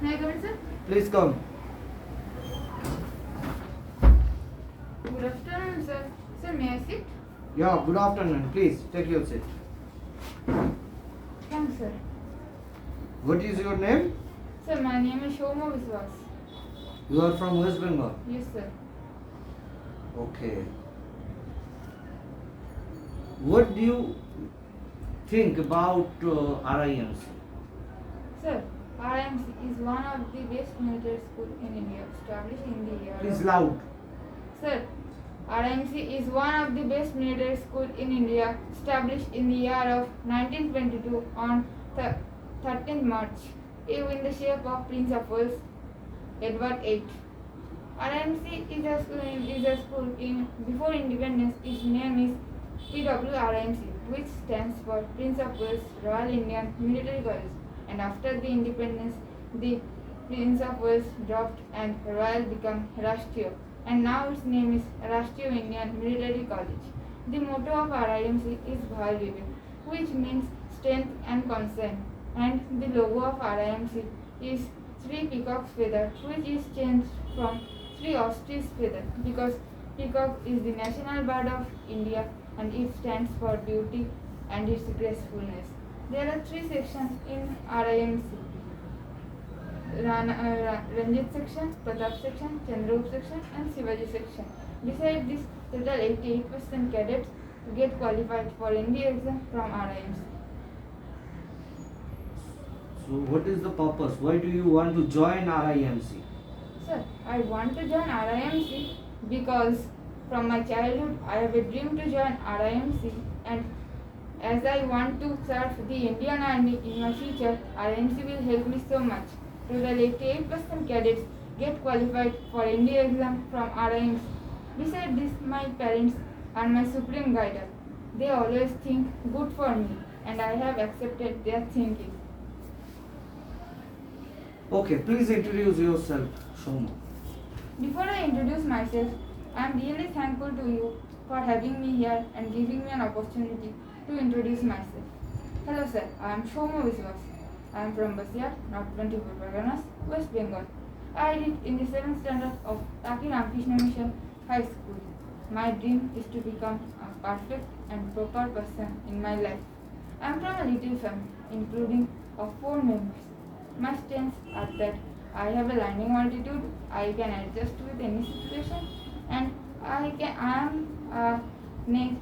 May I come in, sir? Please come. Good afternoon, sir. Sir, may I sit? Yeah, good afternoon. Please take your seat. Thanks, sir. What is your name? Sir, my name is Shoma Viswas. You are from West Bengal. Yes, sir. Okay. What do you think about RIMC? Sir, RIMC is one of the best military school in India, established in the year. Please loud. Sir, RIMC is one of the best military school in India, established in the year of 1922 on 13th March, in the shape of Prince of Wales, Edward VIII. RIMC is a school in before independence. Its name is PWRIMC, which stands for Prince of Wales Royal Indian Military College. And after the independence, the Prince of Wales dropped and Royal became Rashtriya. And now its name is Rashtriya Indian Military College. The motto of RIMC is Bhal Vivek, which means strength and concern. And the logo of RIMC is three peacock's feather, which is changed from three ostrich feather because peacock is the national bird of India and it stands for beauty and its gracefulness. There are three sections in RIMC. Ranjit section, Pratap section, Chandragupta section and Shivaji section. Besides this, total 88% cadets get qualified for NDA exam from RIMC. So what is the purpose? Why do you want to join RIMC? Sir, I want to join RIMC because from my childhood I have a dream to join RIMC, and as I want to serve the Indian Army in my future, RIMC will help me so much. Total 88% cadets get qualified for India exam from RIMC. Besides this, my parents are my supreme guide. They always think good for me and I have accepted their thinking. Okay, please introduce yourself, Shoma. Before I introduce myself, I am really thankful to you for having me here and giving me an opportunity to introduce myself. Hello sir, I am Shoma Viswas. I am from Basiar, North 24 Parganas, West Bengal. I read in the 7th standard of Taki Ramakrishna Mission High School. My dream is to become a perfect and proper person in my life. I am from a little family, including of 4 members. My strengths are that I have a learning altitude, I can adjust with any situation, and I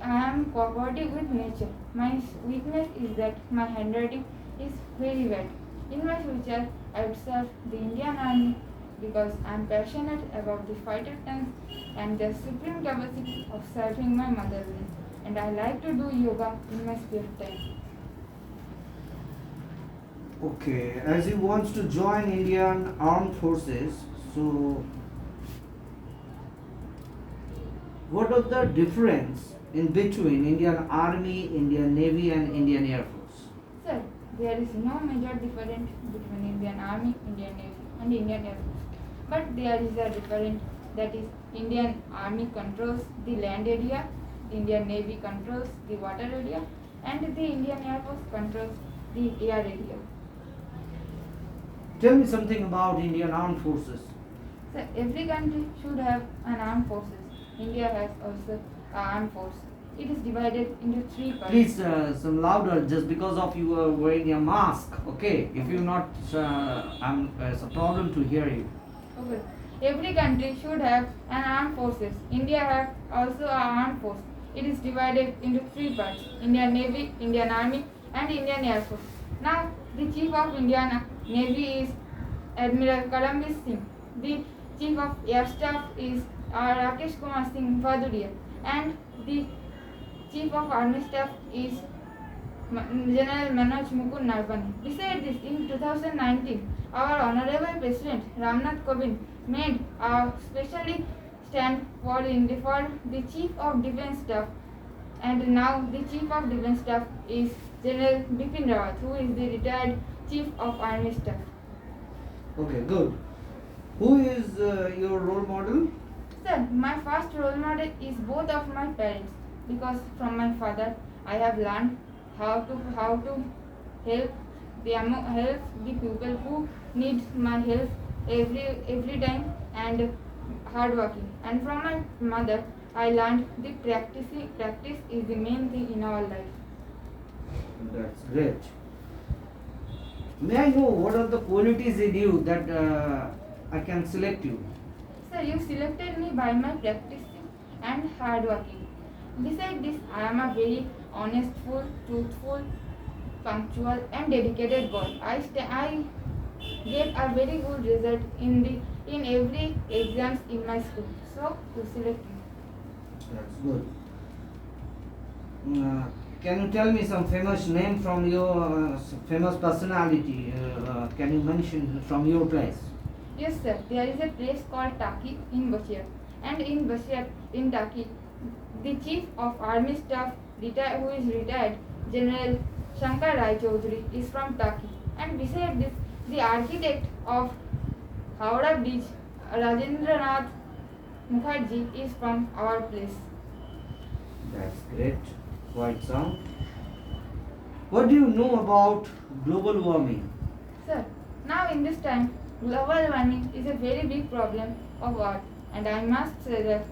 am cooperative with nature. My weakness is that my handwriting is very bad. In my future, I would serve the Indian Army because I am passionate about the fighter tanks and their supreme capacity of serving my motherland. And I like to do yoga in my spare time. Okay, as he wants to join Indian Armed Forces, so what are the difference in between Indian Army, Indian Navy and Indian Air Force? Sir, there is no major difference between Indian Army, Indian Navy and Indian Air Force. But there is a difference, that is Indian Army controls the land area, Indian Navy controls the water area and the Indian Air Force controls the air area. Tell me something about Indian Armed Forces. So every country should have an armed forces. India has also an armed force. It is divided into 3 parts. Please, some louder, just because of you are wearing a mask. Okay, if you not, it's a problem to hear you. Okay. Every country should have an armed forces. India has also an armed force. It is divided into 3 parts: Indian Navy, Indian Army, and Indian Air Force. Now, the Chief of Indian Navy is Admiral Karambir Singh. The Chief of Air Staff is Rakesh Kumar Singh Bhaduria, and the Chief of Army Staff is General Manoj Mukund Narbani. Besides this, in 2019, our Honorable President Ramnath Kovind made a specially stand for the Chief of Defence Staff, and now the Chief of Defence Staff is General Bipin Rawat, who is the retired Chief of Army Staff. Okay, good. Who is your role model? Sir, my first role model is both of my parents, because from my father I have learned how to help the helps the people who needs my help every time and hardworking. And from my mother, I learned the practice is the main thing in our life. That's great. May I know what are the qualities in you that I can select you? Sir, you selected me by my practicing and hardworking. Besides this, I am a very honestful, truthful, punctual, and dedicated boy. I get a very good result in every exams in my school. So you select me. That's good. Can you tell me some famous name from your famous personality? Can you mention from your place? Yes, sir. There is a place called Taki in Bashir. And in Bashir, in Taki, the Chief of Army Staff, who is retired, General Shankar Rai Chaudhary, is from Taki. And beside this, the architect of Howrah Bridge, Rajendranath Mukherjee, is from our place. That's great. Quite sound. What do you know about global warming? Sir, now in this time, global warming is a very big problem of Earth, and I must say that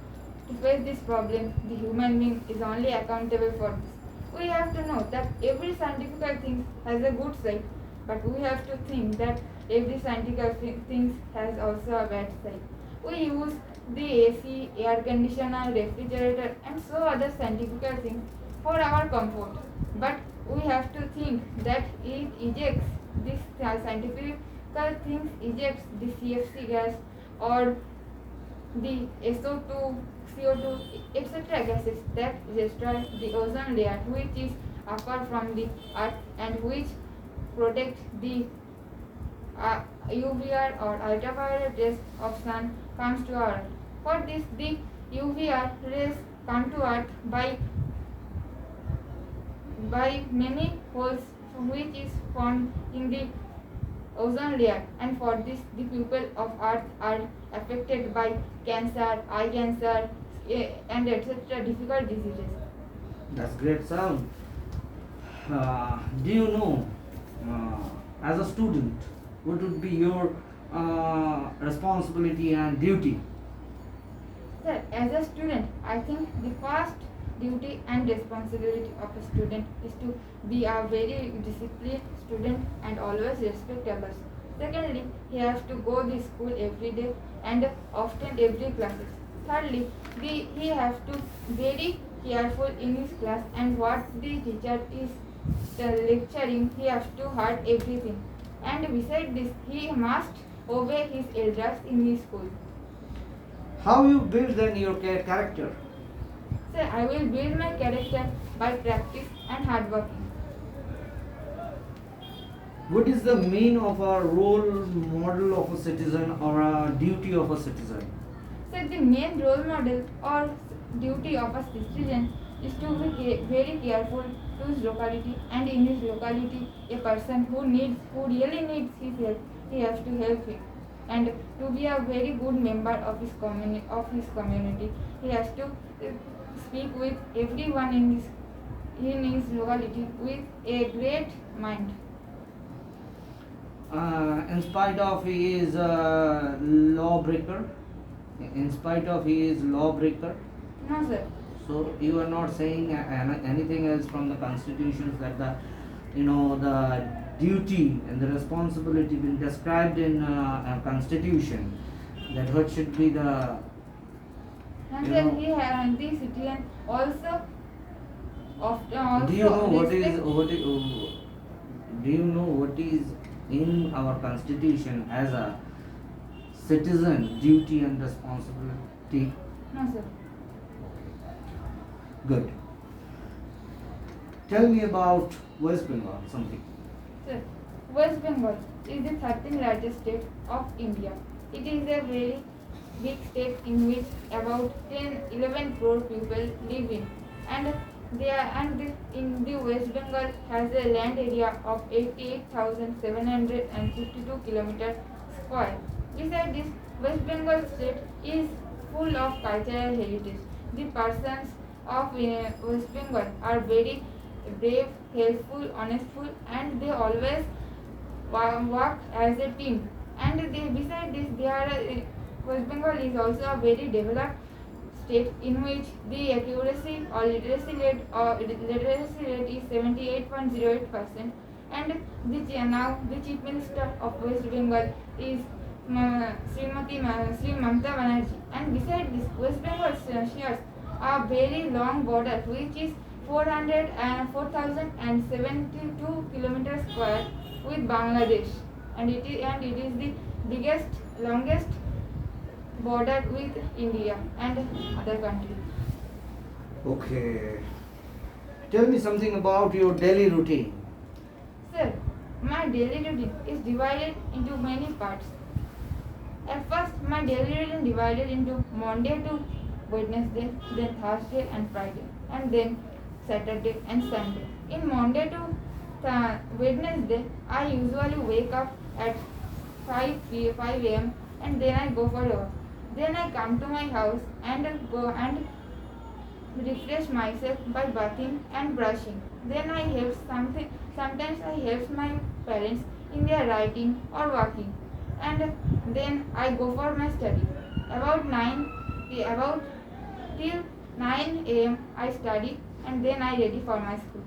to face this problem, the human being is only accountable for this. We have to know that every scientific thing has a good side, but we have to think that every scientific thing has also a bad side. We use the AC, air conditioner, refrigerator, and so other scientific things for our comfort. But we have to think that it ejects this scientific things ejects the CFC gas or the SO2, CO2, etc. gases that destroy the ozone layer, which is upper from the earth and which protect the UVR or ultraviolet rays of sun comes to our earth. For this, the UVR rays come to earth by many holes which is formed in the ozone layer, and for this the people of earth are affected by cancer, eye cancer, and etc. difficult diseases. That's great sound. Do you know, as a student, what would be your responsibility and duty? Sir, as a student, I think the first duty and responsibility of a student is to be a very disciplined student and always respect others. Secondly, he has to go to school every day and often every classes. Thirdly, he has to very careful in his class and what the teacher is lecturing, he has to heard everything. And beside this, he must obey his elders in his school. How you build then your character? So I will build my character by practice and hard working. What is the mean of a role model of a citizen or a duty of a citizen? So the main role model or duty of a citizen is to be very careful to his locality, and in his locality a person who really needs his help, he has to help him. And to be a very good member of his community, he has to speak with everyone in his locality with a great mind. In spite of he is a lawbreaker, No, sir. so you are not saying anything else from the constitutions that the duty and the responsibility been described in a constitution, that what should be the And You then know- the citizen also often do you know what is respect- do you know what is in our constitution as a citizen duty and responsibility? No, sir. Good. Tell me about West Bengal something. Sir, West Bengal is the 13th largest state of India. It is a very big state in which about 11 crore people live in, and in the West Bengal has a land area of 88,752 kilometers square. Besides this, West Bengal state is full of cultural heritage. The persons of West Bengal are very brave, helpful, honestful, and they always work as a team. And beside this, West Bengal is also a very developed state in which the accuracy or literacy rate is 78.08%, and now the Chief Minister of West Bengal is Sri Mamata Banerjee. And beside this, West Bengal shares a very long border which is 4,072 kilometers square with Bangladesh, and it is the biggest, longest border with India and other countries. Okay. Tell me something about your daily routine. Sir, my daily routine is divided into many parts. At first, my daily routine divided into Monday to Wednesday, then Thursday and Friday, and then Saturday and Sunday. In Monday to Wednesday, I usually wake up at 5 a.m. and then I go for work. Then I come to my house and go and refresh myself by bathing and brushing. Then I help something. Sometimes I help my parents in their writing or working, and then I go for my study. About till 9 a.m. I study and then I ready for my school.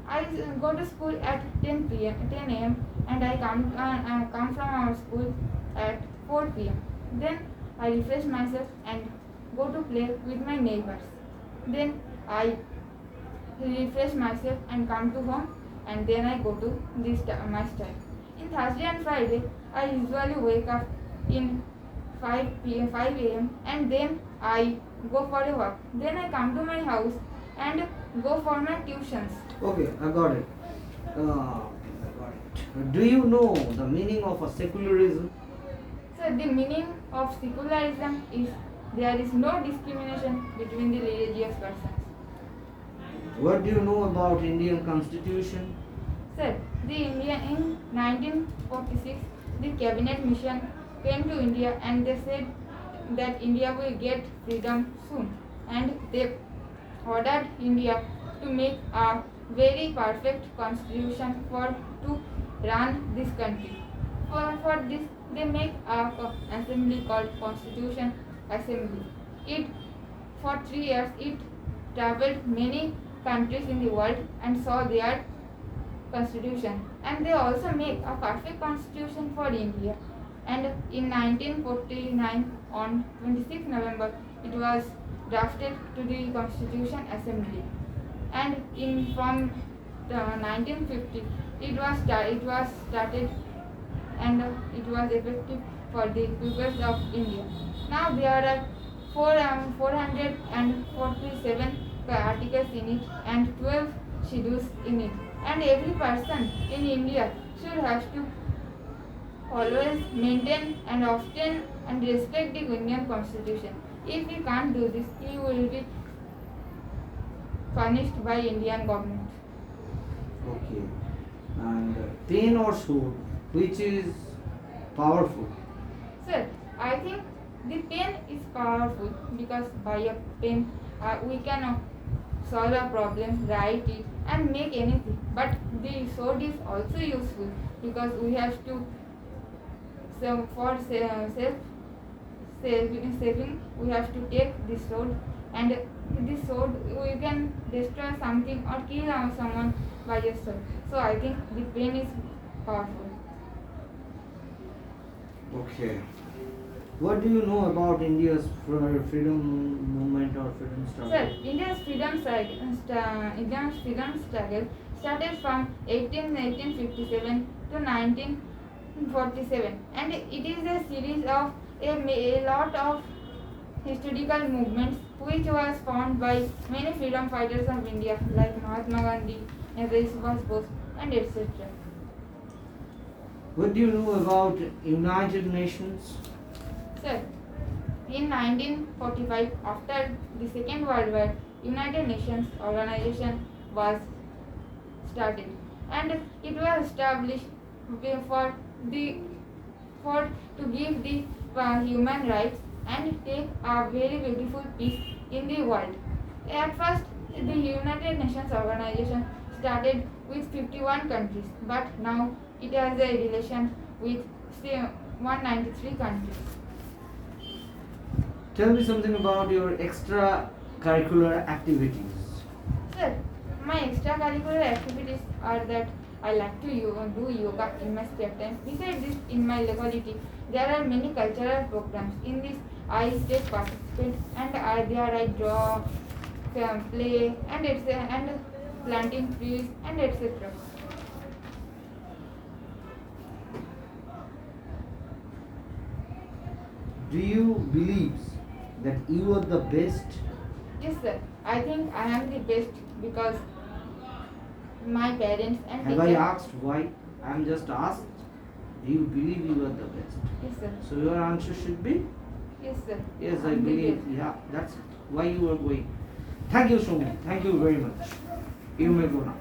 I go to school at 10 a.m. and I come from our school at 4 p.m. Then I refresh myself and go to play with my neighbors. Then I refresh myself and come to home, and then I go to my study. In Thursday and Friday, I usually wake up in 5 a.m. and then I go for a walk. Then I come to my house and go for my tuitions. Okay, I got it. I got it. Do you know the meaning of a secularism? So the meaning of secularism is there is no discrimination between the religious persons. What do you know about Indian Constitution? Sir, in 1946, the cabinet mission came to India and they said that India will get freedom soon, and they ordered India to make a very perfect constitution to run this country. For this, they make a assembly called Constitution Assembly. It for 3 years it traveled many countries in the world and saw their constitution, and they also make a perfect constitution for India. And in 1949, on 26 November, it was drafted to the Constitution Assembly. And from 1950, it was started and it was effective for the peoples of India. Now there are 447 articles in it and 12 schedules in it. And every person in India should have to always maintain and often and respect the Indian Constitution. If he can't do this, he will be punished by Indian government. Okay. And pen or sword, which is powerful? Sir, I think the pen is powerful because by a pen we can solve a problem, write it and make anything. But the sword is also useful because we have to, for saving we have to take this sword, and this sword we can destroy something or kill someone by a sword. So I think the pen is powerful. Okay. What do you know about India's freedom movement or freedom struggle? Sir, India's freedom struggle started from 1857 to 1947, and it is a series of a lot of historical movements which was formed by many freedom fighters of India like Mahatma Gandhi, Netaji Subhash Bose and etc. What do you know about United Nations? Sir, in 1945, after the Second World War, United Nations organization was started, and it was established to give the human rights and take a very beautiful peace in the world. At first, the United Nations organization started with 51 countries, but now It has a relation with 193 countries. Tell me something about your extracurricular activities. Sir, my extracurricular activities are that I like to do yoga in my spare time. Besides this, in my locality, there are many cultural programs. In this, I take participate and there I draw, play, and planting trees and etc. Do you believe that you are the best? Yes, sir. I think I am the best because my parents and Have I teachers. asked why? I am just asked. Do you believe you are the best? Yes, sir. So your answer should be Yes, sir. yes. I I'm the believe. best. Yeah, that's why you are going. Thank you so much. Thank you very much. You may go now.